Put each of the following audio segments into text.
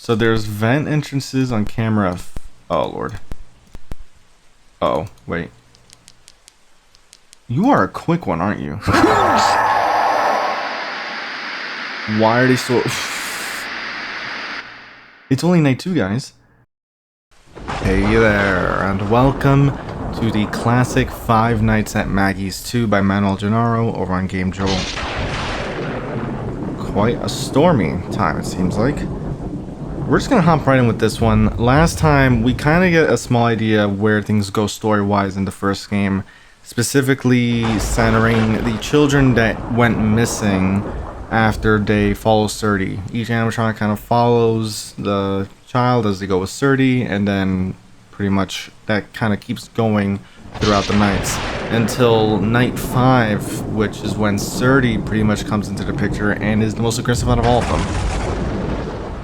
So there's vent entrances on camera. Oh, Lord. Oh, wait. You are a quick one, aren't you? Why are they so... It's only night 2, guys. Hey there, and welcome to the classic Five Nights at Maggie's 2 by Manuel Gennaro over on Game Joel. Quite a stormy time, it seems like. We're just gonna hop right in with this one. Last time, we kind of get a small idea where things go story-wise in the first game, specifically centering the children that went missing after they follow Surdy. Each animatronic kind of follows the child as they go with Surdy, and then pretty much that kind of keeps going throughout the nights until night 5, which is when Surdy pretty much comes into the picture and is the most aggressive out of all of them.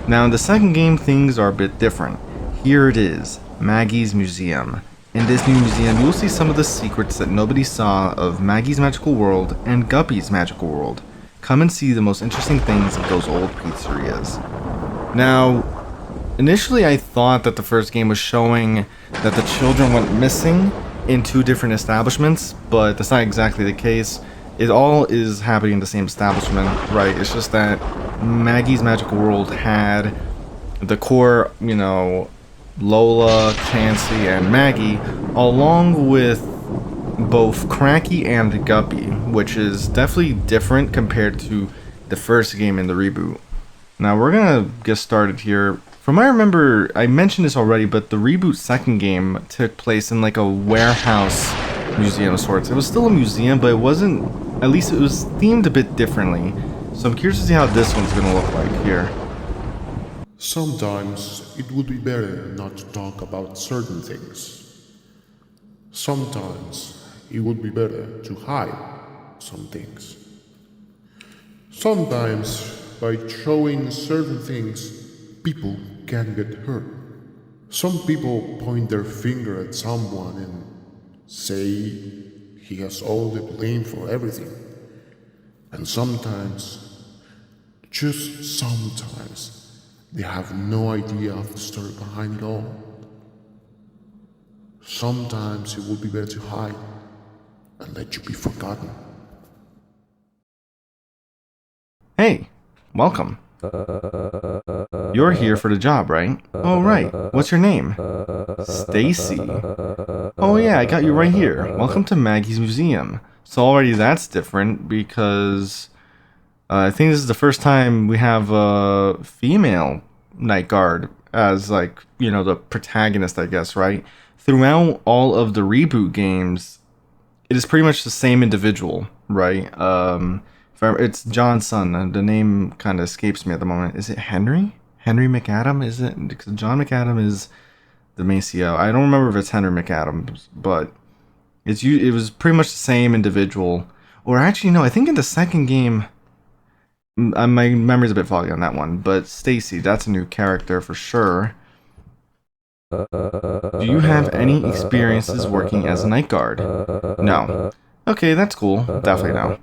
Now in the second game, things are a bit different. Here it is, Maggie's Museum. In this new museum, you will see some of the secrets that nobody saw of Maggie's Magical World and Guppy's Magical World. Come and see the most interesting things of those old pizzerias. Now, initially I thought that the first game was showing that the children went missing in 2 different establishments, but that's not exactly the case. It all is happening in the same establishment, right? It's just that Maggie's Magical World had the core, Lola, Chansey, and Maggie, along with both Cracky and Guppy, which is definitely different compared to the first game in the reboot. Now we're gonna get started here. From what I remember, I mentioned this already, but the reboot second game took place in like a warehouse museum of sorts. It was still a museum, but it wasn't, at least it was themed a bit differently. So I'm curious to see how this one's gonna look like here. Sometimes it would be better not to talk about certain things. Sometimes it would be better to hide some things. Sometimes by showing certain things, people can get hurt. Some people point their finger at someone and say he has all the blame for everything. And sometimes, just sometimes, they have no idea of the story behind it all. Sometimes it would be better to hide and let you be forgotten. Hey, welcome. You're here for the job, right? Oh, right. What's your name? Stacy. Oh, yeah, I got you right here. Welcome to Maggie's Museum. So already that's different because I think this is the first time we have a female night guard as the protagonist, I guess, right? Throughout all of the reboot games, it is pretty much the same individual, right? It's John's son, and the name kind of escapes me at the moment. Is it Henry? Henry McAdam? Is it? Because John McAdam is the main CEO. I don't remember if it's Henry McAdam, but it was pretty much the same individual. Or actually, no, I think in the second game, my memory's a bit foggy on that one, but Stacy, that's a new character for sure. Do you have any experiences working as a night guard? No. Okay, that's cool. Definitely no.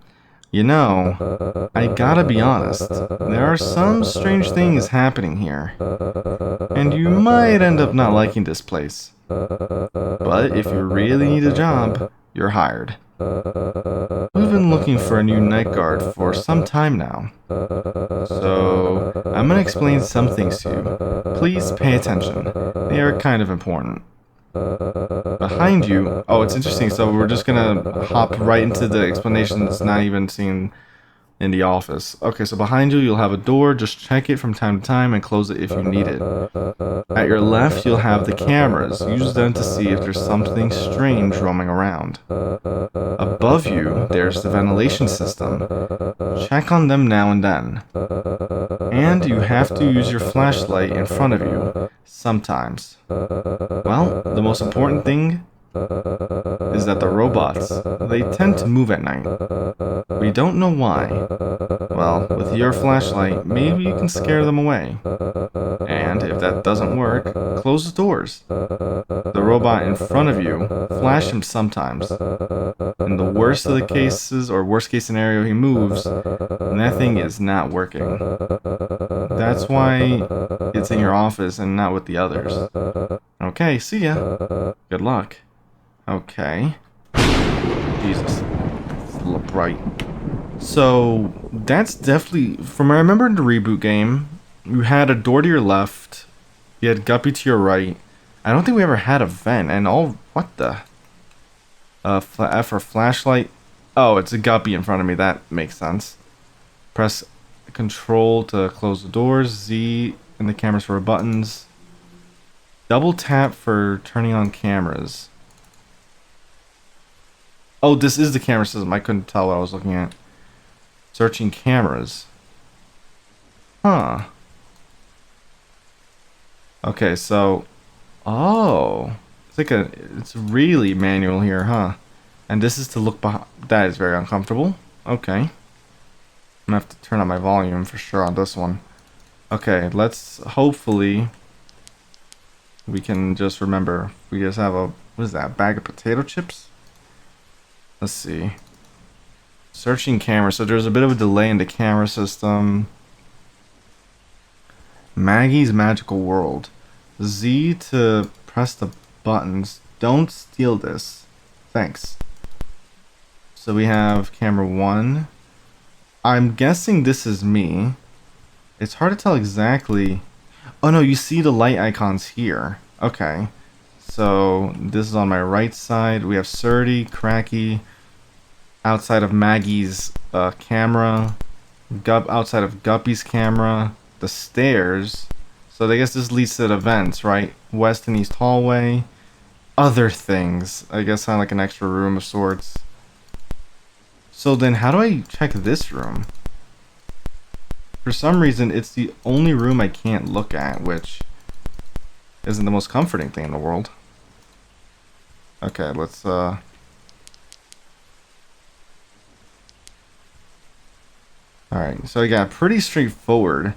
I gotta be honest, there are some strange things happening here, and you might end up not liking this place. But if you really need a job, you're hired. We've been looking for a new night guard for some time now, so I'm gonna explain some things to you. Please pay attention, they are kind of important. Behind you, oh, it's interesting, so we're just gonna hop right into the explanation that's not even seen in the office. Okay, so behind you, you'll have a door. Just check it from time to time and close it if you need it. At your left, you'll have the cameras. Use them to see if there's something strange roaming around. Above you, there's the ventilation system. Check on them now and then. And you have to use your flashlight in front of you, sometimes. Well, the most important thing is that the robots, they tend to move at night. We don't know why. Well, with your flashlight, maybe you can scare them away. And if that doesn't work, close the doors. The robot in front of you, flash him sometimes. In the worst of the cases, or worst case scenario, he moves, and that thing is not working. That's why it's in your office and not with the others. Okay, see ya. Good luck. Okay. Jesus. It's a little bright. So, that's definitely... From what I remember in the reboot game, you had a door to your left, you had Guppy to your right. I don't think we ever had a vent, and all... What the... F for flashlight. Oh, it's a Guppy in front of me. That makes sense. Press Control to close the doors. Z in the cameras for buttons. Double tap for turning on cameras. Oh, this is the camera system. I couldn't tell what I was looking at. Searching cameras. Huh. Okay, so... Oh. It's like a... It's really manual here, huh? And this is to look behind... That is very uncomfortable. Okay. I'm gonna have to turn up my volume for sure on this one. Okay, let's... Hopefully... We can just remember. We just have a... What is that? Bag of potato chips? Let's see. Searching camera. So there's a bit of a delay in the camera system. Maggie's Magical World. Z to press the buttons. Don't steal this. Thanks. So we have camera 1. I'm guessing this is me. It's hard to tell exactly. Oh no, you see the light icons here. Okay. So this is on my right side. We have Surdy, Cracky, outside of Maggie's camera, outside of Guppy's camera, the stairs. So I guess this leads to the vents, right? West and east hallway. Other things. I guess kind of like an extra room of sorts. So then how do I check this room? For some reason, it's the only room I can't look at, which isn't the most comforting thing in the world. Okay, let's Alright, so again, pretty straightforward.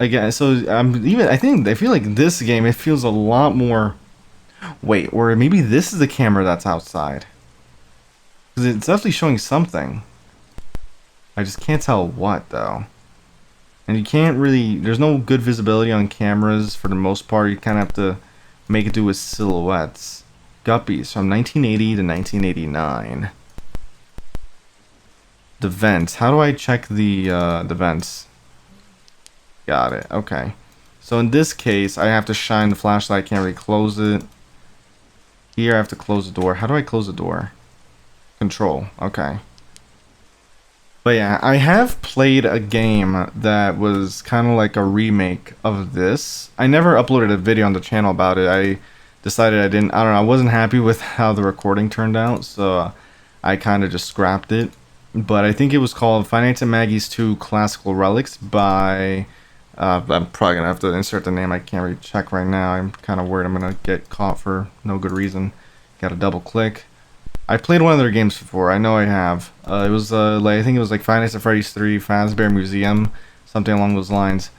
Again, so I feel like this game, it feels a lot more... Wait, or maybe this is the camera that's outside. Because it's definitely showing something. I just can't tell what, though. And you can't really... There's no good visibility on cameras for the most part. You kind of have to make it do with silhouettes. Guppies from 1980 to 1989. The vents. How do I check the vents? Got it. Okay. So in this case, I have to shine the flashlight. I can't really close it. Here I have to close the door. How do I close the door? Control. Okay. But yeah, I have played a game that was kind of like a remake of this. I never uploaded a video on the channel about it. I decided I don't know, I wasn't happy with how the recording turned out, so I kind of just scrapped it. But I think it was called Five Nights at Maggie's 2 Classical Relics by... I'm probably going to have to insert the name. I can't really check right now. I'm kind of worried I'm going to get caught for no good reason. Got to double click. I played one of their games before. I know I have. It was like I think it was like Five Nights at Freddy's 3 Fazbear Museum, something along those lines.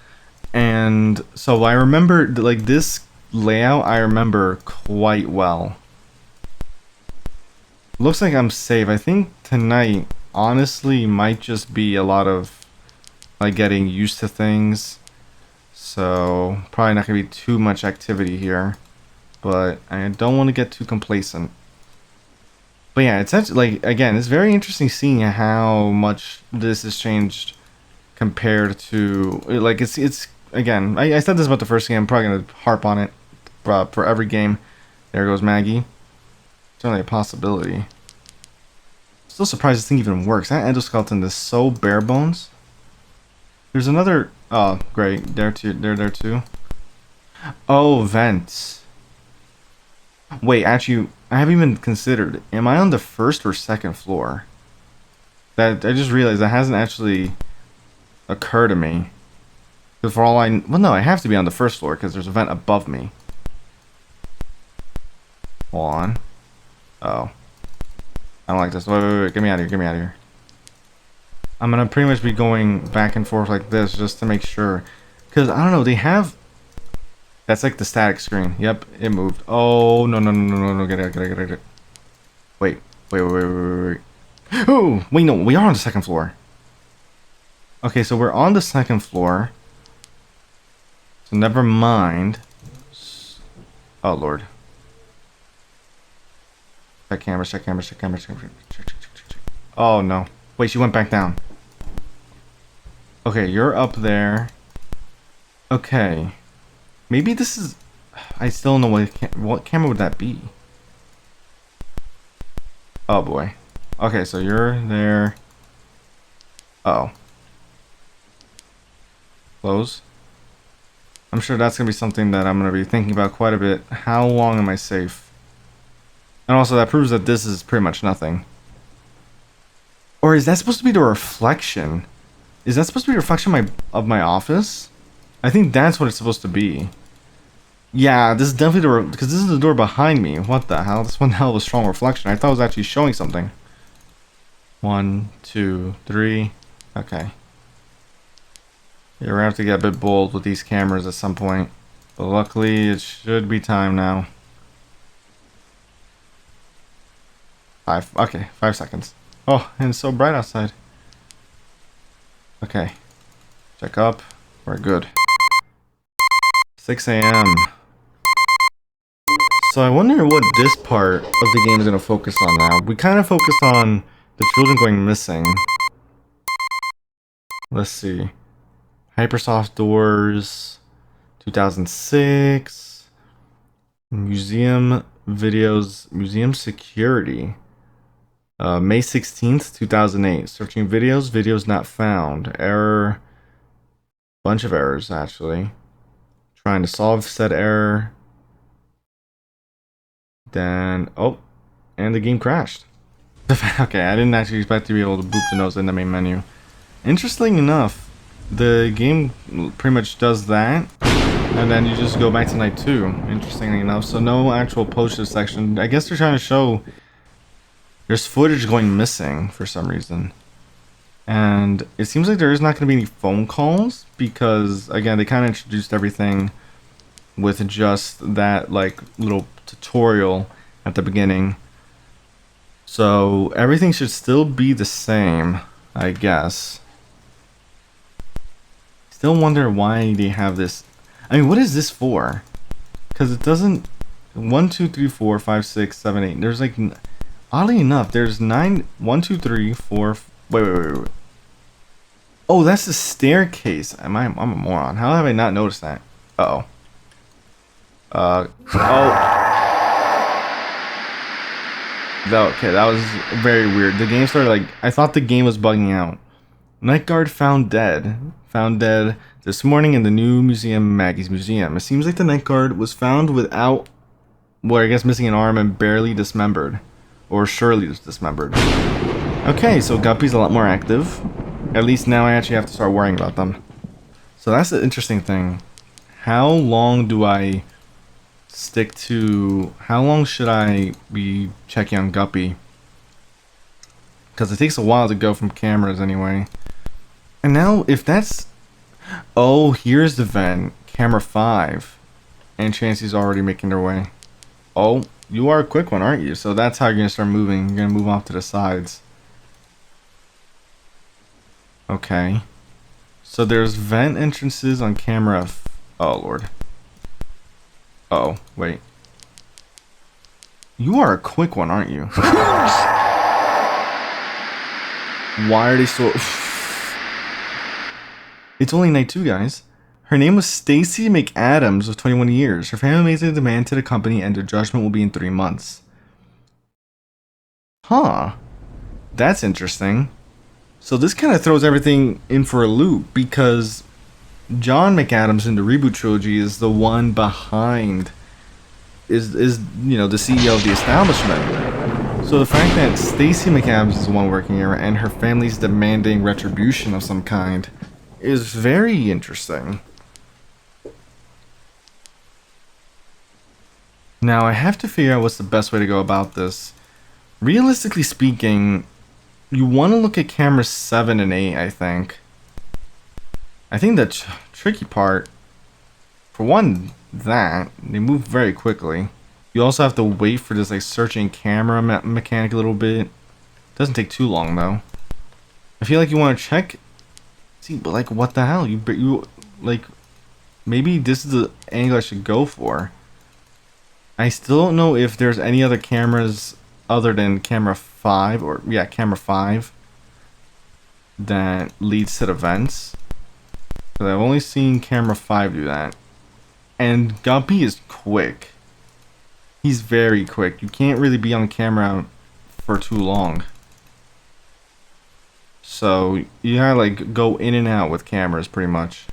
And so I remember like this layout. I remember quite well. Looks like I'm safe. I think tonight, honestly, might just be a lot of like getting used to things. So probably not gonna be too much activity here, but I don't want to get too complacent. But yeah, it's actually, like, again, it's very interesting seeing how much this has changed compared to, like, it's again, I said this about the first game. I'm probably gonna harp on it for every game. There goes Maggie. It's only a possibility. Still surprised this thing even works. That endoskeleton is so bare bones. There's another. Oh, great. There too. There too. Oh, vents. Wait, actually, I haven't even considered. Am I on the first or second floor? That I just realized that hasn't actually occurred to me. Because for all I... Well, no, I have to be on the first floor because there's a vent above me. Hold on. Oh. I don't like this. Wait. Get me out of here. Get me out of here. I'm gonna pretty much be going back and forth like this just to make sure. Because, I don't know, they have... That's like the static screen. Yep, it moved. Oh, no. Get it. Wait. Oh, wait, no. We are on the second floor. Okay, so we're on the second floor. So never mind. Oh, Lord. Check cameras. Oh, no. Wait, she went back down. Okay, you're up there. Okay. Maybe this is... I still don't know what camera would that be. Oh, boy. Okay, so you're there. Uh oh. Close. I'm sure that's going to be something that I'm going to be thinking about quite a bit. How long am I safe? And also, that proves that this is pretty much nothing. Or is that supposed to be the reflection? Is that supposed to be a reflection of my office? I think that's what it's supposed to be. Yeah, this is definitely the... Because this is the door behind me. What the hell? This one hell of a strong reflection. I thought it was actually showing something. 1, 2, 3. Okay. Yeah, we're gonna have to get a bit bold with these cameras at some point. But luckily, it should be time now. 5 seconds. Oh, and it's so bright outside. Okay. Check up. We're good. 6 a.m. So I wonder what this part of the game is going to focus on now. We kind of focused on the children going missing. Let's see. Hypersoft doors. 2006. Museum videos. Museum security. May 16th, 2008. Searching videos. Videos not found. Error. Bunch of errors, actually. Trying to solve said error. Then, oh, and the game crashed. Okay, I didn't actually expect to be able to boop the nose in the main menu. Interesting enough, the game pretty much does that, and then you just go back to night 2. Interestingly enough, so no actual posted section. I guess they're trying to show there's footage going missing for some reason. And it seems like there is not going to be any phone calls, because, again, they kind of introduced everything with just that, like, little tutorial at the beginning. So everything should still be the same, I guess. Still wonder why they have this. I mean, what is this for? Because it doesn't... 1, 2, 3, 4, 5, 6, 7, 8. There's like... Oddly enough, there's 9... 1, 2, 3, 4... Wait. Oh, that's the staircase. I'm a moron. How have I not noticed that? Uh-oh. Oh. Okay, that was very weird. The game started like... I thought the game was bugging out. Night guard found dead. Found dead this morning in the new museum, Maggie's Museum. It seems like the night guard was found without... Well, I guess missing an arm and barely dismembered. Or surely dismembered. Okay, so Guppy's a lot more active. At least now I actually have to start worrying about them. So that's the interesting thing. How long do I stick to... How long should I be checking on Guppy? Because it takes a while to go from cameras anyway. And now, if that's... Oh, here's the vent. Camera 5. And Chancey's already making their way. Oh, you are a quick one, aren't you? So that's how you're going to start moving. You're going to move off to the sides. Okay. So there's vent entrances on camera... Oh, Lord. Oh, wait. You are a quick one, aren't you? Why are they so... It's only night 2, guys. Her name was Stacy McAdams of 21 years. Her family made a demand to the company and their judgment will be in 3 months. Huh. That's interesting. So this kind of throws everything in for a loop because John McAdams in the reboot trilogy is the one behind... Is you know, the CEO of the establishment. So the fact that Stacy McAdams is the one working here and her family's demanding retribution of some kind is very interesting. Now I have to figure out what's the best way to go about this. Realistically speaking, you want to look at camera 7 and 8, I think. I think the tricky part, for one, that they move very quickly. You also have to wait for this like searching camera mechanic a little bit. Doesn't take too long though. I feel like you want to check. See, but like, what the hell? You like, maybe this is the angle I should go for. I still don't know if there's any other cameras other than camera 5 or yeah, camera 5 that leads to the vents. Because I've only seen camera 5 do that. And Guppy is quick. He's very quick. You can't really be on camera for too long. So you gotta like go in and out with cameras pretty much.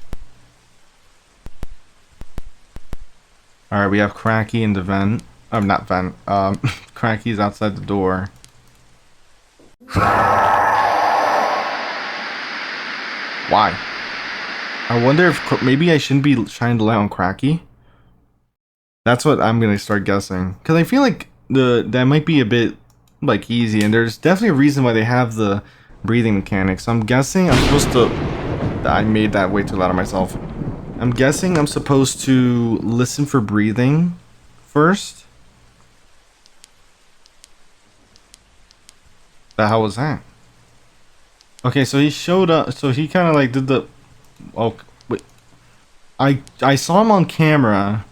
Alright, we have Cracky in the vent. Not vent. Cracky's outside the door. Why? I wonder if maybe I shouldn't be shining the light on Cracky. That's what I'm gonna start guessing. Because I feel like that might be a bit like easy, and there's definitely a reason why they have the breathing mechanics. So I'm guessing I'm supposed to. I made that way too loud on myself. I'm guessing I'm supposed to listen for breathing first. The hell was that? Okay, so he showed up. So he kind of like did the. Oh wait, I saw him on camera.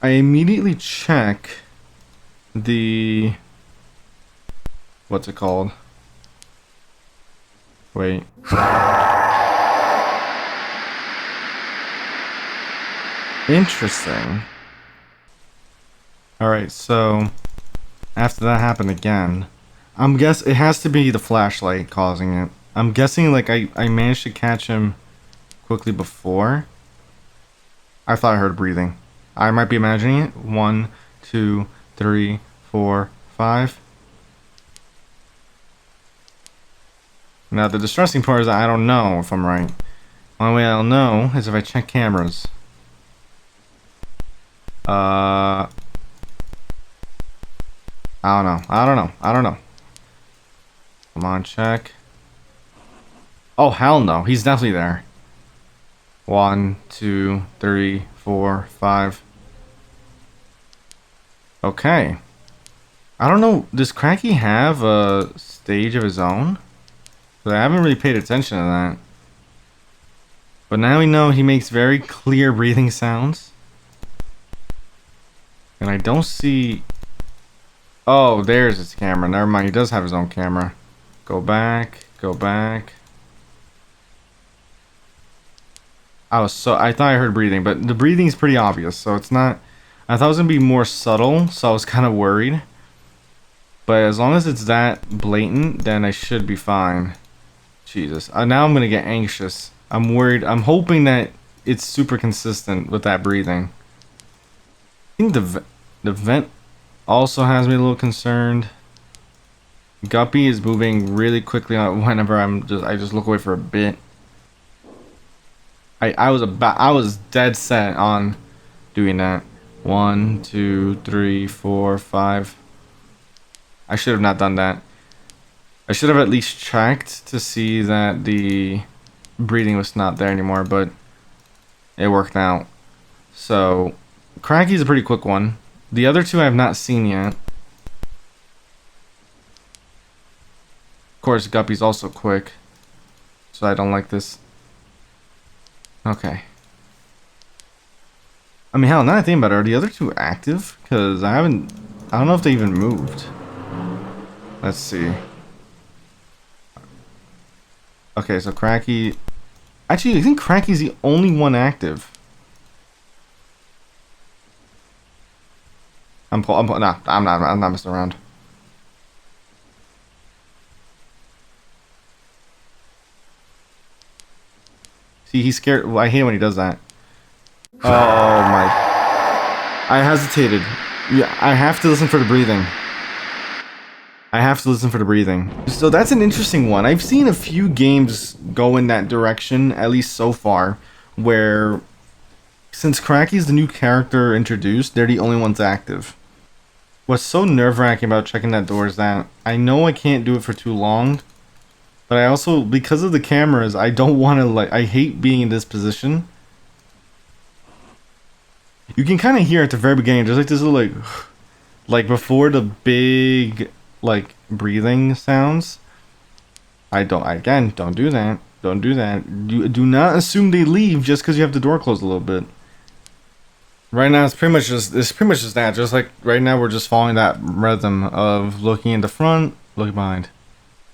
I immediately check the. What's it called? Wait. Interesting. Alright, so after that happened again, I'm guess it has to be the flashlight causing it. I'm guessing like I managed to catch him quickly before. I thought I heard breathing. I might be imagining it. 1, 2, 3, 4, 5. Now the distressing part is that I don't know if I'm right. Only way I'll know is if I check cameras. I don't know. I don't know. Come on, check. Oh, hell no. He's definitely there. 1, 2, 3, 4, 5. Okay. I don't know. Does Cracky have a stage of his own? But I haven't really paid attention to that. But now we know he makes very clear breathing sounds. And I don't see... Oh, there's his camera. Never mind, he does have his own camera. Go back, go back. I thought I heard breathing, but the breathing is pretty obvious, so it's not... I thought it was going to be more subtle, so I was kind of worried. But as long as it's that blatant, then I should be fine. Jesus. Now I'm going to get anxious. I'm worried. I'm hoping that it's super consistent with that breathing. I think the vent also has me a little concerned. Guppy is moving really quickly whenever I just look away for a bit. I was dead set on doing that. 1, 2, 3, 4, 5. I should have not done that. I should have at least checked to see that the breathing was not there anymore, but it worked out. So, Cracky's a pretty quick one. The other two I have not seen yet. Of course, Guppy's also quick, so I don't like this. Okay. I mean, hell, now I think about it, are the other two active? Because I don't know if they even moved. Let's see. Okay, so Cracky... Actually, I think Cracky's the only one active. I'm not messing around. See, he's scared. Well, I hate it when he does that. Oh my. I hesitated. Yeah, I have to listen for the breathing. I have to listen for the breathing. So that's an interesting one. I've seen a few games go in that direction, at least so far, where since Cracky's the new character introduced, they're the only ones active. What's so nerve-wracking about checking that door is that I know I can't do it for too long, but I also, because of the cameras, I don't want to, like, I hate being in this position. You can kind of hear at the very beginning, there's like this little, like before the big, like, breathing sounds. Again, don't do that. Don't do that. You do not assume they leave just because you have the door closed a little bit. Right now, it's pretty much just that. Just like right now, we're just following that rhythm of looking in the front, looking behind.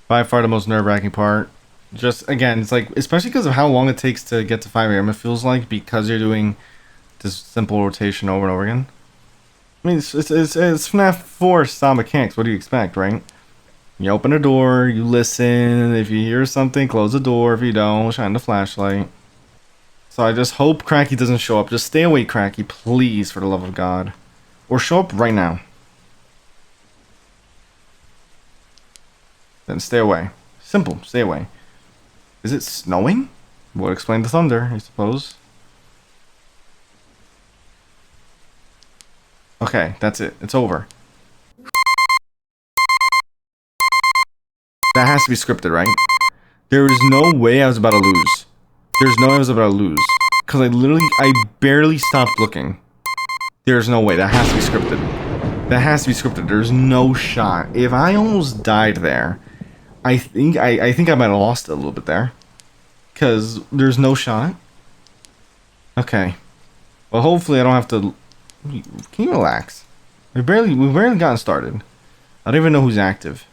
By far the most nerve-wracking part. Just again, it's like, especially because of how long it takes to get to 5 a.m. It feels like, because you're doing this simple rotation over and over again. I mean, it's FNAF 4 style mechanics. What do you expect, right? You open a door, you listen. If you hear something, close the door. If you don't, shine the flashlight. So I just hope Cracky doesn't show up. Just stay away, Cracky, please, for the love of God. Or show up right now. Then stay away. Simple, stay away. Is it snowing? Would explain the thunder, I suppose. Okay, that's it. It's over. That has to be scripted, right? There is no way I was about to lose. There's no way I was about to lose. Because I barely stopped looking. There's no way. That has to be scripted. That has to be scripted. There's no shot. If I almost died there, I think I might have lost it a little bit there. Because there's no shot. Okay. Well, hopefully I don't have to... Can you relax? We've barely gotten started. I don't even know who's active.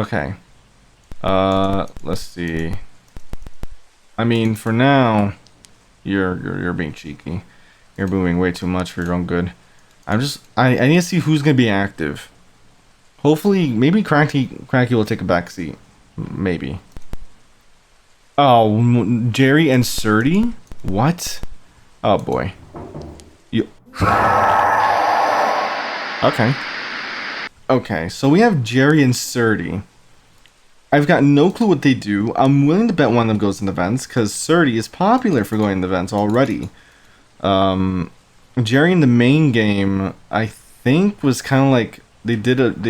Okay. Let's see. I mean, for now, you're being cheeky. You're moving way too much for your own good. I need to see who's gonna be active. Hopefully, maybe Cracky will take a back seat. Maybe. Oh, Jerry and Surdy? What? Oh boy. You. Okay. Okay, so we have Jerry and Surdy. I've got no clue what they do. I'm willing to bet one of them goes into vents, because Surdy is popular for going into vents already. Jerry in the main game, I think, was kind of like they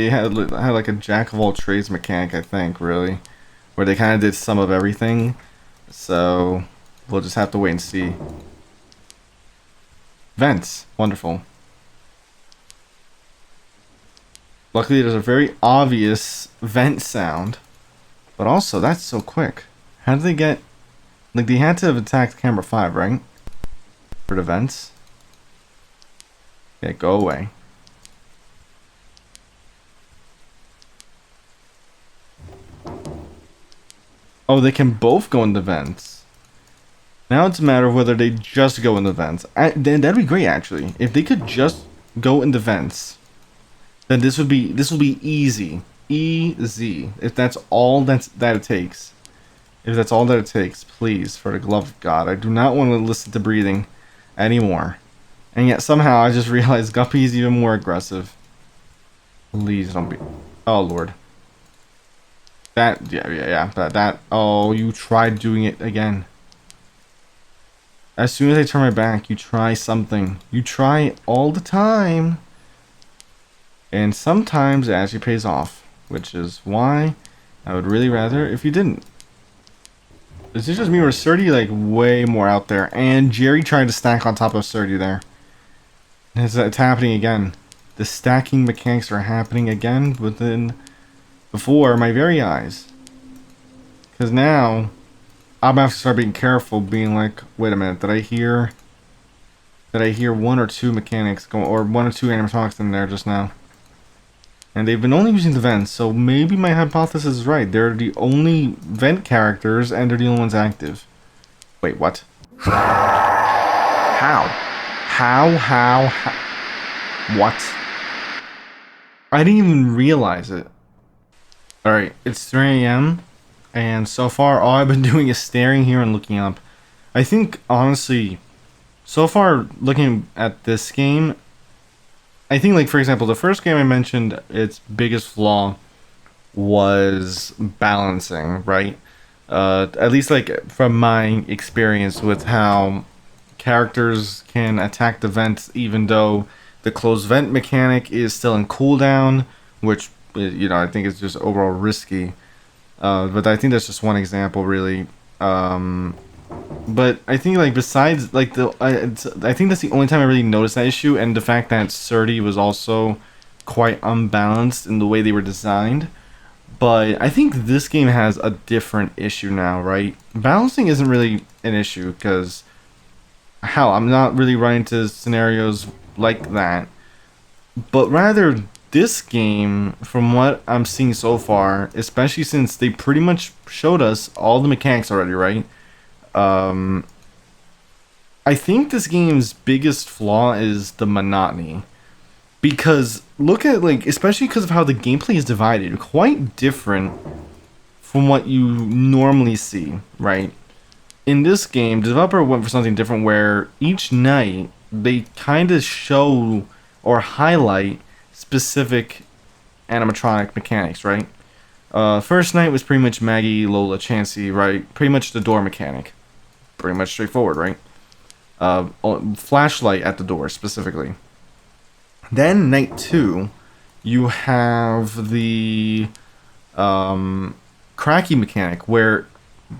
had like a jack of all trades mechanic, I think, really, where they kind of did some of everything. So we'll just have to wait and see. Vents, wonderful. Luckily, there's a very obvious vent sound. But also, that's so quick. How did they get... Like, they had to have attacked camera 5, right? For the vents. Yeah, go away. Oh, they can both go in the vents. Now it's a matter of whether they just go in the vents. That'd be great, actually. If they could just go in the vents, then this would be easy. Easy. If that's all that it takes. If that's all that it takes, please, for the love of God. I do not want to listen to breathing anymore. And yet somehow I just realized Guppy is even more aggressive. Please don't be... Oh, Lord. That... Oh, you tried doing it again. As soon as I turn my back, you try something. You try it all the time. And sometimes it actually pays off. Which is why I would really rather if you didn't. Is it just me or Surdy like way more out there? And Jerry tried to stack on top of Surdy there. It's happening again. The stacking mechanics are happening again before my very eyes. Because now I'm gonna have to start being careful, being like, wait a minute, did I hear one or two mechanics go, or one or two animatronics in there just now? And they've been only using the vents, so maybe my hypothesis is right. They're the only vent characters, and they're the only ones active. Wait, what? How? How? What? I didn't even realize it. Alright, it's 3 a.m. And so far, all I've been doing is staring here and looking up. I think, honestly, so far, looking at this game, I think, like, for example, the first game I mentioned, its biggest flaw was balancing, right? At least, like, from my experience with how characters can attack the vents even though The closed vent mechanic is still in cooldown, which, I think is just overall risky. But I think that's just one example, really. But I think, like, besides, like, I think that's the only time I really noticed that issue, and the fact that Surdy was also quite unbalanced in the way they were designed. But I think this game has a different issue now, right? Balancing isn't really an issue, because, hell, I'm not really running into scenarios like that. But rather, this game, from what I'm seeing so far, especially since they pretty much showed us all the mechanics already, right? I think this game's biggest flaw is the monotony. Because look at, like, especially because of how the gameplay is divided, quite different from what you normally see, right? In this game, the developer went for something different where each night they kind of show or highlight specific animatronic mechanics, right? First night was pretty much Maggie, Lola, Chansey, right? Pretty much the door mechanic. Pretty much straightforward, right? Flashlight at the door, specifically. Then night 2, you have the cracky mechanic, where,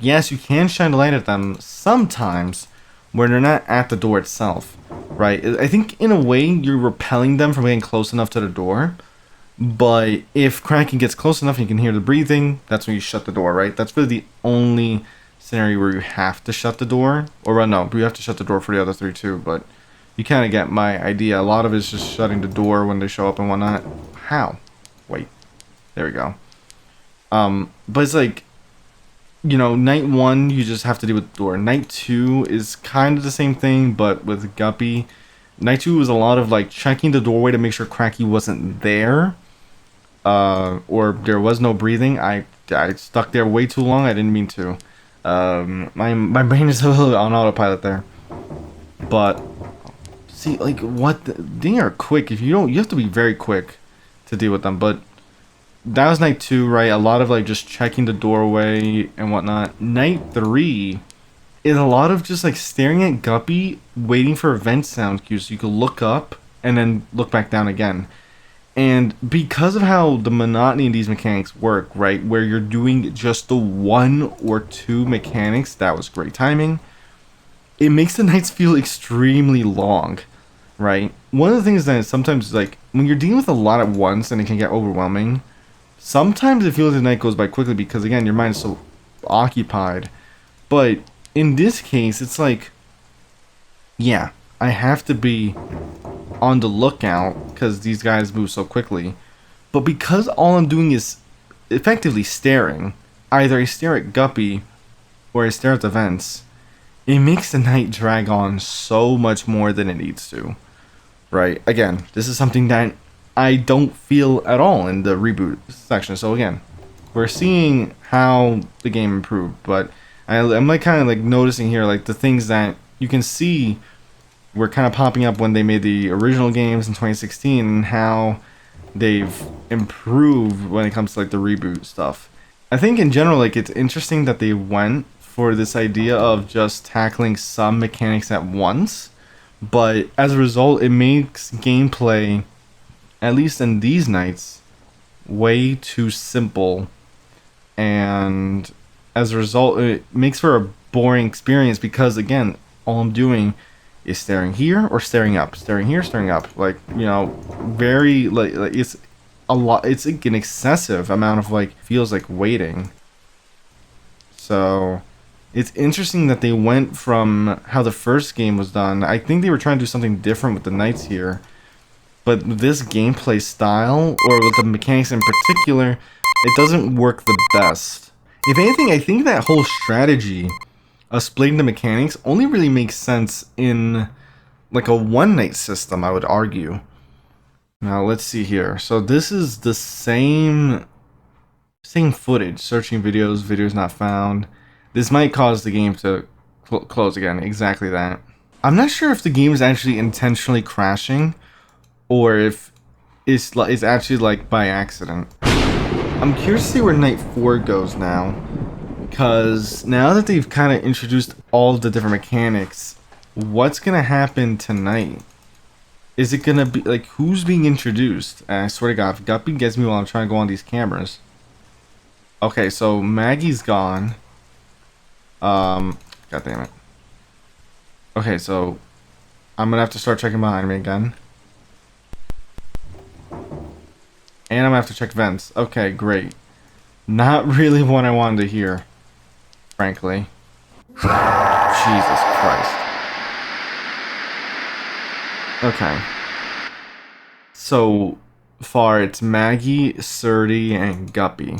yes, you can shine a light at them sometimes, where they're not at the door itself, right? I think in a way you're repelling them from getting close enough to the door, but if Kraken gets close enough and you can hear the breathing, that's when you shut the door, right? That's really the only scenario where you have to shut the door, or no, you have to shut the door for the other 3 too, but you kind of get my idea. A lot of it's just shutting the door when they show up and whatnot. How? Wait, there we go. But it's like, night 1, you just have to deal with the door. Night 2 is kind of the same thing, but with Guppy. Night 2 was a lot of, like, checking the doorway to make sure Cracky wasn't there. Or there was no breathing. I stuck there way too long. I didn't mean to. My brain is a little on autopilot there. But, see, like, they are quick. If you have to be very quick to deal with them. But that was night 2, right? A lot of, like, just checking the doorway and whatnot. Night 3 is a lot of just, like, staring at Guppy, waiting for event sound cues so you can look up and then look back down again. And because of how the monotony in these mechanics work, right, where you're doing just the 1 or 2 mechanics, that was great timing, it makes the nights feel extremely long, right? One of the things that sometimes, like, when you're dealing with a lot at once and it can get overwhelming, sometimes it feels like the night goes by quickly because, again, your mind is so occupied. But in this case, it's like, yeah, I have to be on the lookout because these guys move so quickly. But because all I'm doing is effectively staring, either I stare at Guppy or I stare at the vents, it makes the night drag on so much more than it needs to. Right? Again, this is something that I don't feel at all in the reboot section. So again, we're seeing how the game improved, but I'm like kind of like noticing here, like, the things that you can see were kind of popping up when they made the original games in 2016 and how they've improved when it comes to, like, the reboot stuff. I think in general, like, it's interesting that they went for this idea of just tackling some mechanics at once, but as a result, it makes gameplay, at least in these nights, way too simple, and as a result, it makes for a boring experience because, again, all I'm doing is staring here or staring up, staring here, staring up, like, very, like it's a lot. It's like an excessive amount of, like, feels like waiting. So it's interesting that they went from how the first game was done. I think they were trying to do something different with the nights here, but this gameplay style, or with the mechanics in particular, it doesn't work the best. If anything, I think that whole strategy of splitting the mechanics only really makes sense in, like, a one-night system, I would argue. Now, let's see here. So this is the same footage. Searching videos not found. This might cause the game to close again. Exactly that. I'm not sure if the game is actually intentionally crashing, or if it's actually, like, by accident. I'm curious to see where night 4 goes now, because now that they've kind of introduced all of the different mechanics, what's gonna happen tonight? Is it gonna be like who's being introduced? And I swear to God, if Guppy gets me while I'm trying to go on these cameras. Okay, so Maggie's gone. God damn it. Okay, so I'm gonna have to start checking behind me again. And I'm gonna have to check vents. Okay, great. Not really what I wanted to hear, frankly. Jesus Christ. Okay. So far, it's Maggie, Surdy, and Guppy.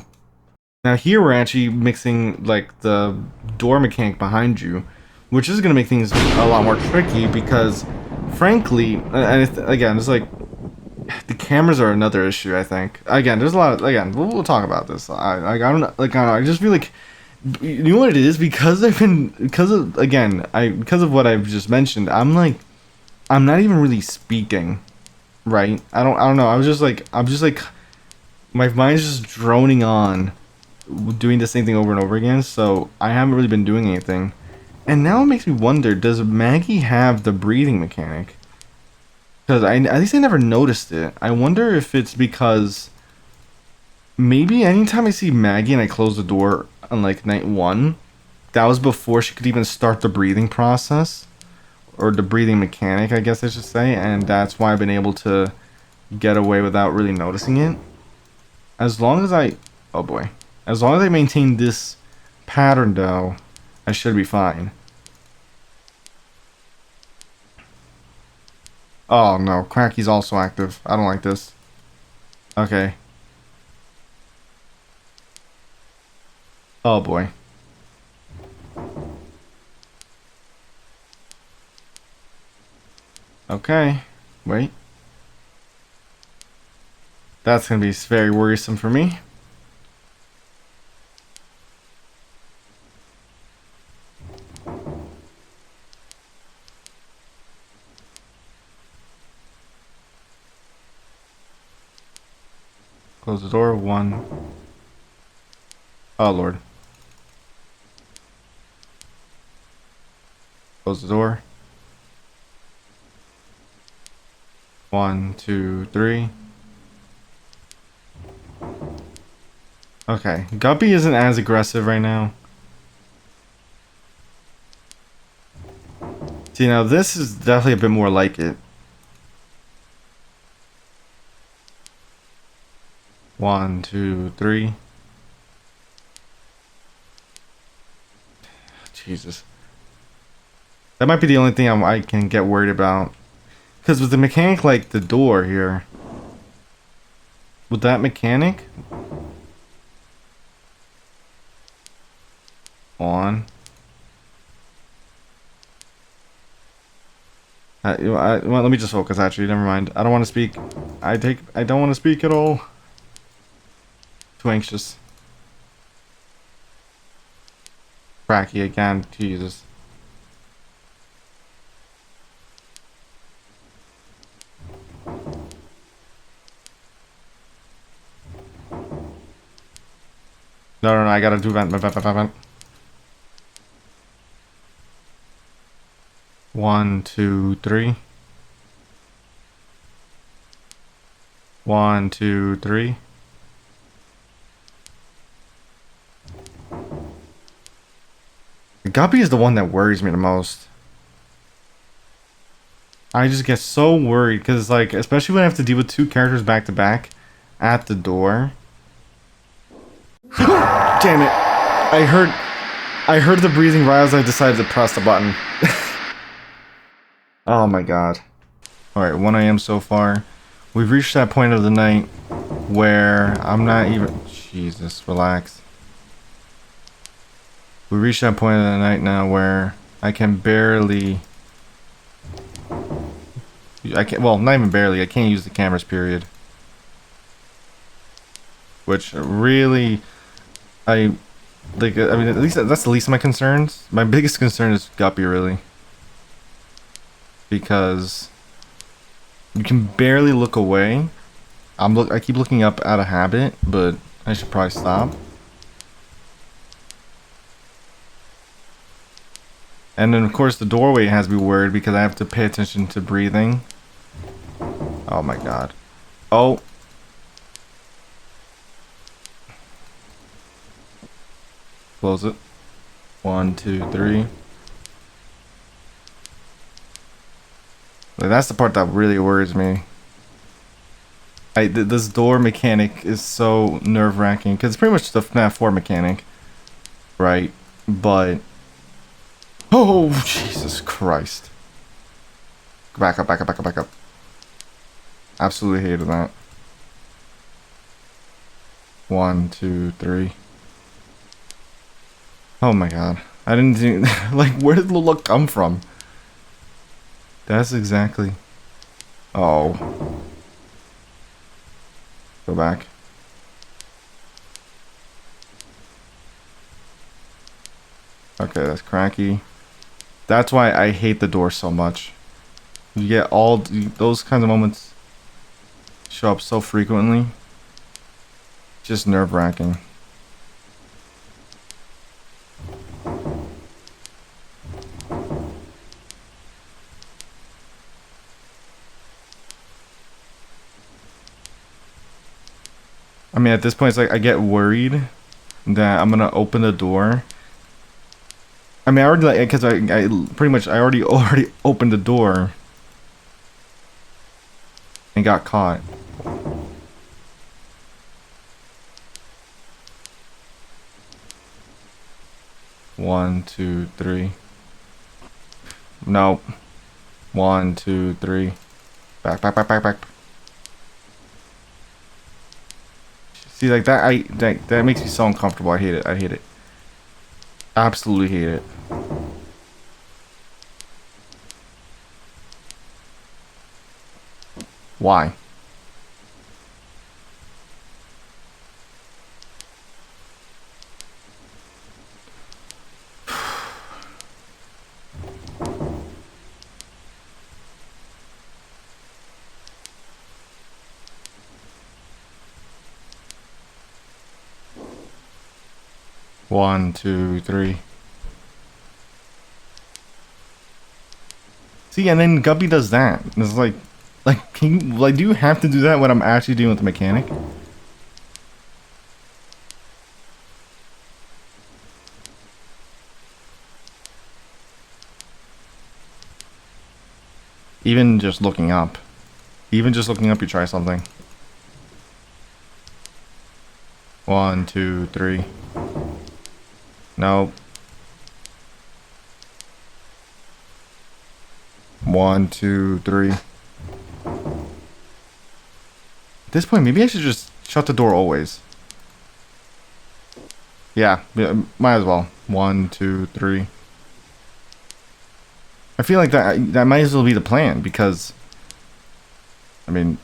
Now here we're actually mixing like the door mechanic behind you, which is going to make things a lot more tricky because, frankly, and again, it's like the cameras are another issue. I think again, there's a lot. We'll talk about this. I don't know, like I just feel like you know what it is because because of what I've just mentioned. I'm not even really speaking, right? I don't know. I'm just like my mind's just droning on doing the same thing over and over again, so I haven't really been doing anything. And now it makes me wonder, does Maggie have the breathing mechanic? Because at least I never noticed it. I wonder if it's because maybe anytime I see Maggie and I close the door on like night one, that was before she could even start the breathing process. Or the breathing mechanic, I guess I should say, and that's why I've been able to get away without really noticing it. As long as I... Oh boy. As long as I maintain this pattern, though, I should be fine. Oh, no. Cracky's also active. I don't like this. Okay. Oh, boy. Okay. Wait. That's gonna be very worrisome for me. Close the door. One. Oh, Lord. Close the door. 1, 2, 3. Okay. Guppy isn't as aggressive right now. See, now this is definitely a bit more like it. 1, 2, 3. Jesus. That might be the only thing I can get worried about. Because with the mechanic like the door here, with that mechanic on, well, let me just focus. Actually, never mind. I don't want to speak. I don't want to speak at all. Too anxious. Cracky again. Jesus. No, I gotta do vent. 1, 2, 3. 1, 2, 3. Guppy is the one that worries me the most. I just get so worried because, like, especially when I have to deal with two characters back to back at the door. Damn it! I heard the breathing right as I decided to press the button. Oh my god. Alright, 1 a.m. so far. We've reached that point of the night where I'm not even... Jesus, relax. We reached that point of the night now where I can barely... well, not even barely. I can't use the cameras, period. Which really... I mean, at least that's the least of my concerns. My biggest concern is Guppy, really. Because... you can barely look away. I keep looking up out of habit, but I should probably stop. And then of course the doorway has me worried because I have to pay attention to breathing. Oh my god. Oh. Close it. 1, 2, 3. Like, that's the part that really worries me. This door mechanic is so nerve-wracking because it's pretty much the FNAF 4 mechanic, right? But oh Jesus Christ! Back up, back up, back up, back up. Absolutely hated that. 1, 2, 3. Oh my god! I didn't think like where did the look come from? That's exactly. Oh. Go back. Okay, that's cracky. That's why I hate the door so much. You get all those kinds of moments show up so frequently. Just nerve-wracking. I mean, at this point, it's like I get worried that I'm gonna open the door. I mean, I already like because I pretty much I already opened the door and got caught. One, two, three. Nope. 1, 2, 3. Back, back, back, back, back. See, like that makes me so uncomfortable. I hate it. I hate it. Absolutely hate it. Why? One, two, three. See, and then Guppy does that. It's like, can you, like, do you have to do that when I'm actually dealing with the mechanic? Even just looking up. Even just looking up, you try something. 1, 2, 3. Nope. 1, 2, 3. At this point, maybe I should just shut the door always. Yeah, might as well. 1, 2, 3. I feel like that might as well be the plan because, I mean,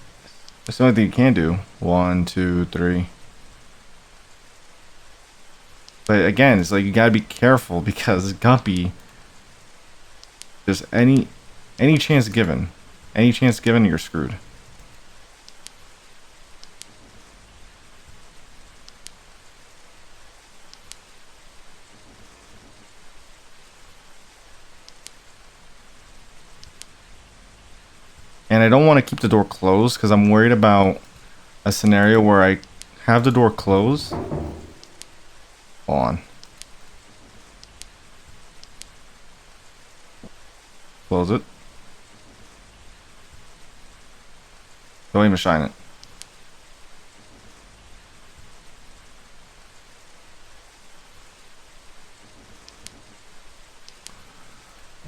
that's the only thing you can do. 1, 2, 3. But again, it's like you gotta be careful because Guppy, just any chance given, you're screwed. And I don't want to keep the door closed because I'm worried about a scenario where I have the door closed. On. Close it. Don't even shine it.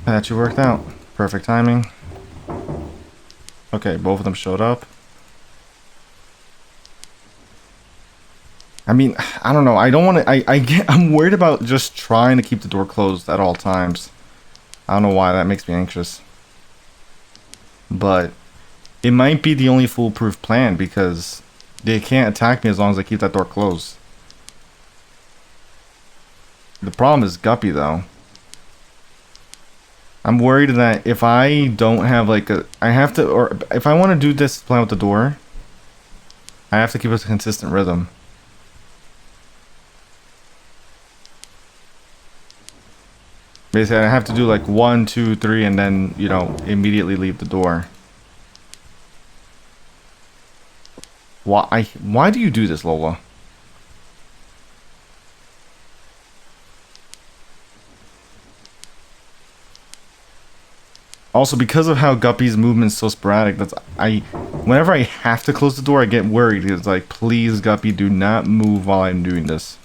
That actually worked out. Perfect timing. Okay, both of them showed up. I mean, I don't know. I don't want to. I'm worried about just trying to keep the door closed at all times. I don't know why that makes me anxious. But it might be the only foolproof plan because they can't attack me as long as I keep that door closed. The problem is Guppy, though. I'm worried that if I don't have like I have to, or if I want to do this plan with the door, I have to keep a consistent rhythm. Basically, I have to do like 1, 2, 3, and then, you know, immediately leave the door. Why do you do this, Lola? Also, because of how Guppy's movement's so sporadic, whenever I have to close the door, I get worried. It's like, please, Guppy, do not move while I'm doing this.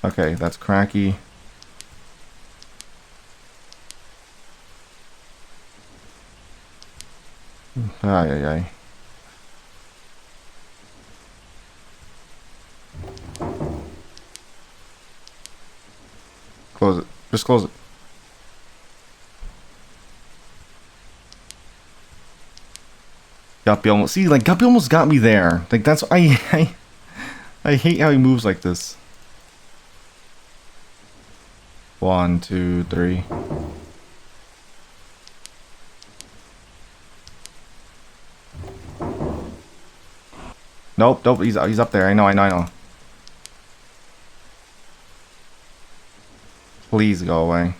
Okay, that's cracky. Ay, ay, ay. Close it. Just close it. Guppy almost... See, like, Guppy almost got me there. Like, that's... I hate how he moves like this. 1, 2, 3. Nope, nope, he's up there. I know. Please go away.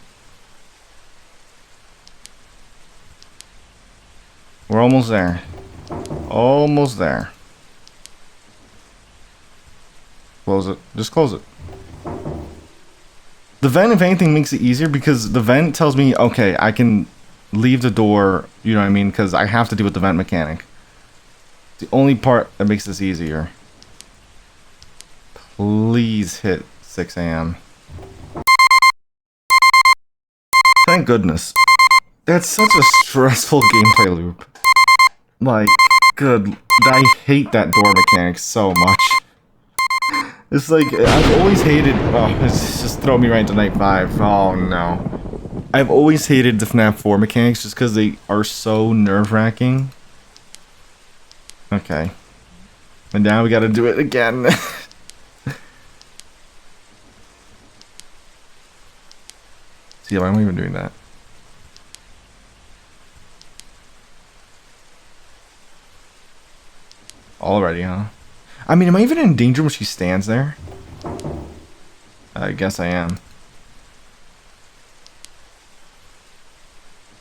We're almost there. Almost there. Close it. Just close it. The vent, if anything, makes it easier because the vent tells me, okay, I can leave the door, you know what I mean? Because I have to deal with the vent mechanic. The only part that makes this easier. Please hit 6 a.m. Thank goodness. That's such a stressful gameplay loop. Like, good. I hate that door mechanic so much. It's like, I've always hated... Oh, it's just throw me right into night 5. Oh, no. I've always hated the FNAF 4 mechanics just because they are so nerve-wracking. Okay. And now we gotta do it again. See, why am I even doing that? Already, huh? I mean, am I even in danger when she stands there? I guess I am.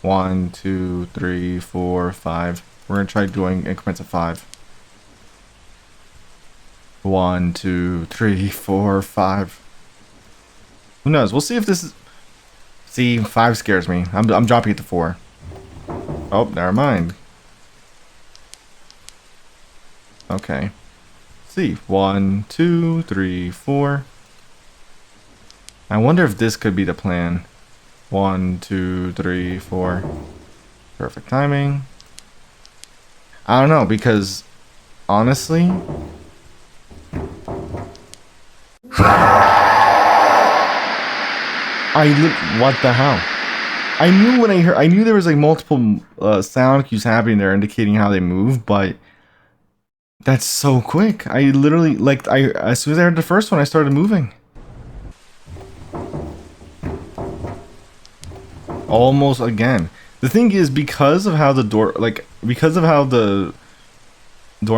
1, 2, 3, 4, 5. We're gonna try doing increments of 5. 1, 2, 3, 4, 5. Who knows? We'll see if this is... See, 5 scares me. I'm dropping it to 4. Oh, never mind. Okay. See, 1, 2, 3, 4. I wonder if this could be the plan. 1, 2, 3, 4. Perfect timing. I don't know, because honestly, what the hell? I knew when I knew there was like multiple sound cues happening there indicating how they move, but that's so quick. I literally, like, as soon as I heard the first one, I started moving. Almost again. The thing is, because of how the door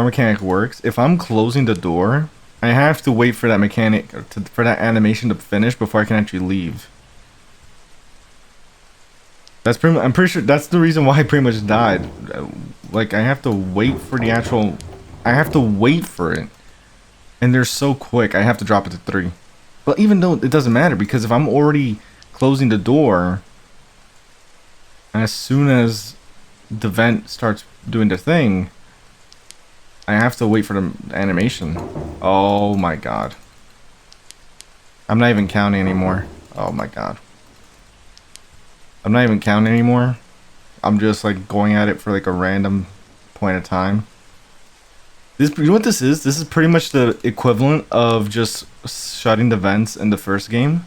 mechanic works, if I'm closing the door, I have to wait for that for that animation to finish before I can actually leave. I'm pretty sure that's the reason why I pretty much died. Like, I have to wait for the actual... I have to wait for it. And they're so quick, I have to drop it to 3. But even though it doesn't matter, because if I'm already closing the door, as soon as the vent starts doing the thing, I have to wait for the animation. Oh my god. I'm not even counting anymore. Oh my god. I'm not even counting anymore. I'm just like going at it for like a random point of time. You know what this is? This is pretty much the equivalent of just shutting the vents in the first game.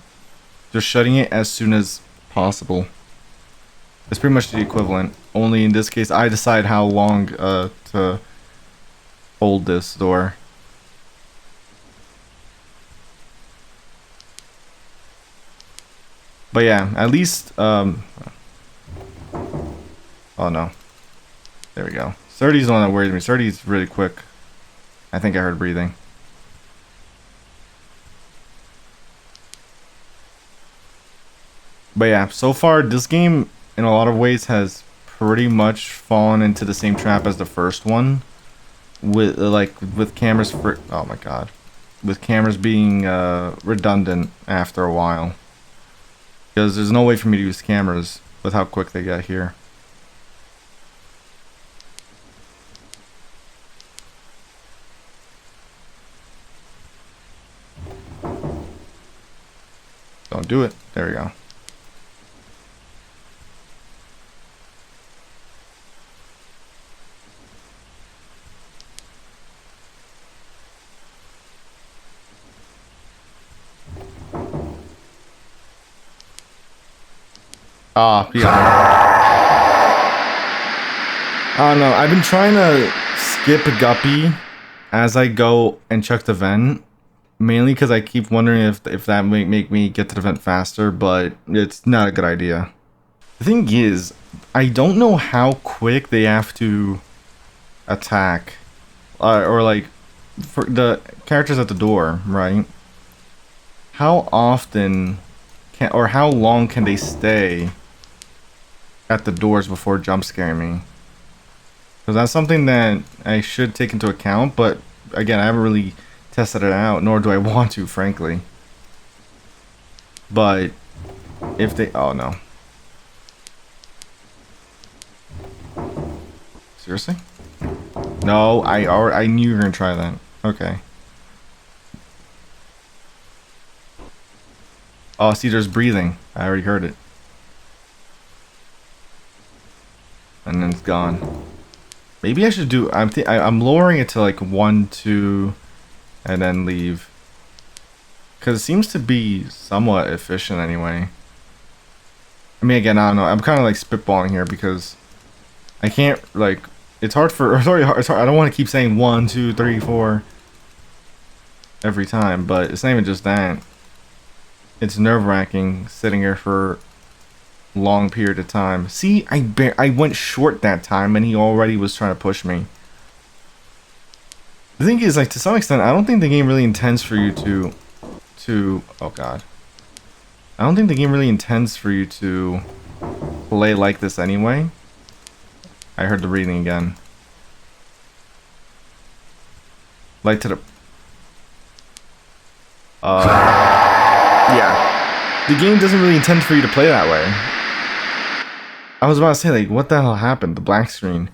Just shutting it as soon as possible. It's pretty much the equivalent. Only in this case, I decide how long to hold this door. But yeah, at least... Oh no. There we go. 30's the one that worries me. 30's really quick. I think I heard breathing. But yeah, so far this game in a lot of ways has pretty much fallen into the same trap as the first one. with with cameras for oh my god, with cameras being redundant after a while, because there's no way for me to use cameras with how quick they get here. Don't do it. There we go. Ah, yeah. I don't know. I've been trying to skip a guppy as I go and check the vent, mainly because I keep wondering if that might make me get to the vent faster, but it's not a good idea. The thing is, I don't know how quick they have to attack, or like for the characters at the door, right? How often can or how long can they stay at the doors before jump scaring me? Because that's something that I should take into account, but again, I haven't really tested it out, nor do I want to, frankly. But if they, oh no. Seriously? No, I knew you were gonna try that. Okay. Oh, see, there's breathing. I already heard it. And then it's gone. Maybe I should do. I'm lowering it to like 1, 2, and then leave. Because it seems to be somewhat efficient anyway. I mean, again, I don't know. I'm kind of like spitballing here because I can't like. It's hard for. Sorry, it's hard. I don't want to keep saying 1, 2, 3, 4 every time, but it's not even just that. It's nerve-wracking sitting here for long period of time. See, I went short that time and he already was trying to push me. The thing is, like, to some extent, I don't think the game really intends for you to oh god. I don't think the game really intends for you to play like this anyway. I heard the breathing again. Like to the yeah. The game doesn't really intend for you to play that way. I was about to say, like, what the hell happened? The black screen.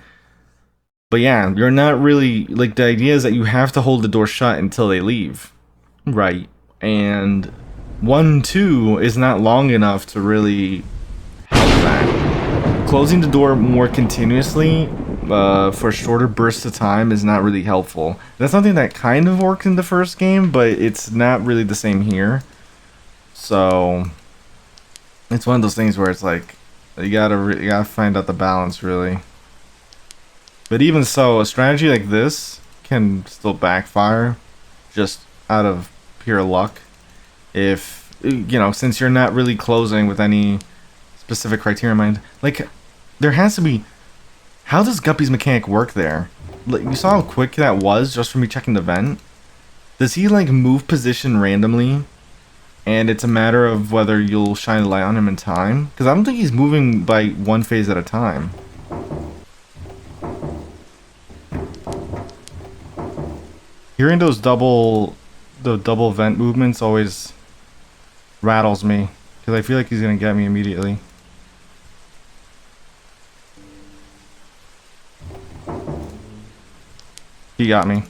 But yeah, you're not really, like, the idea is that you have to hold the door shut until they leave. Right. And 1, 2 is not long enough to really help that. Closing the door more continuously for shorter bursts of time is not really helpful. That's something that kind of worked in the first game, but it's not really the same here. So it's one of those things where it's like you gotta find out the balance, really. But even so, a strategy like this can still backfire just out of pure luck. If, you know, since you're not really closing with any specific criteria in mind. Like, there has to be... How does Guppy's mechanic work there? Like, you saw how quick that was just from me checking the vent? Does he, like, move position randomly? And it's a matter of whether you'll shine a light on him in time? Because I don't think he's moving by one phase at a time. Hearing those double vent movements always rattles me. Because I feel like he's going to get me immediately. He got me.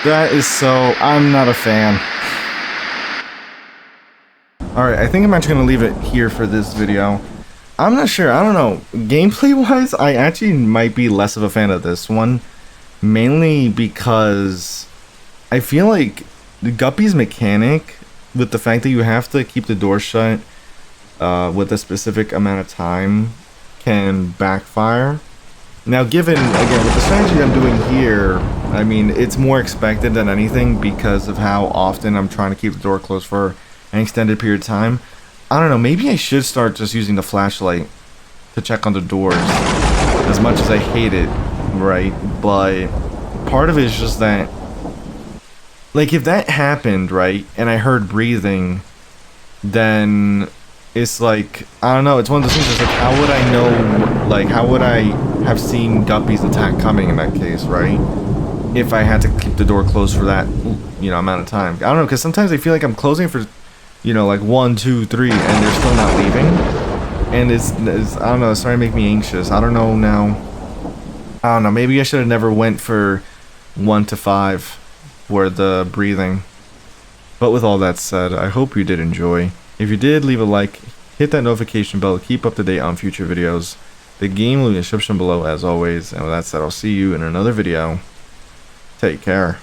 That is so... I'm not a fan. Alright, I think I'm actually going to leave it here for this video. I'm not sure. I don't know. Gameplay-wise, I actually might be less of a fan of this one. Mainly because I feel like the Guppy's mechanic, with the fact that you have to keep the door shut with a specific amount of time, can backfire. Now, given, again, with the strategy I'm doing here, I mean, it's more expected than anything because of how often I'm trying to keep the door closed for an extended period of time. I don't know, maybe I should start just using the flashlight to check on the doors, as much as I hate it, right? But part of it is just that, like, if that happened, right, and I heard breathing, then it's like, I don't know, it's one of those things that's like, how would I know, like, how would I have seen Guppy's attack coming in that case, right? If I had to keep the door closed for that, amount of time. I don't know, because sometimes I feel like I'm closing for, like 1, 2, 3, and they're still not leaving. And it's I don't know, it's starting to make me anxious. I don't know now. I don't know, maybe I should have never went for 1 to 5 for the breathing. But with all that said, I hope you did enjoy. If you did, leave a like, hit that notification bell to keep up to date on future videos. The game will be in the description below as always, and with that said, I'll see you in another video. Take care.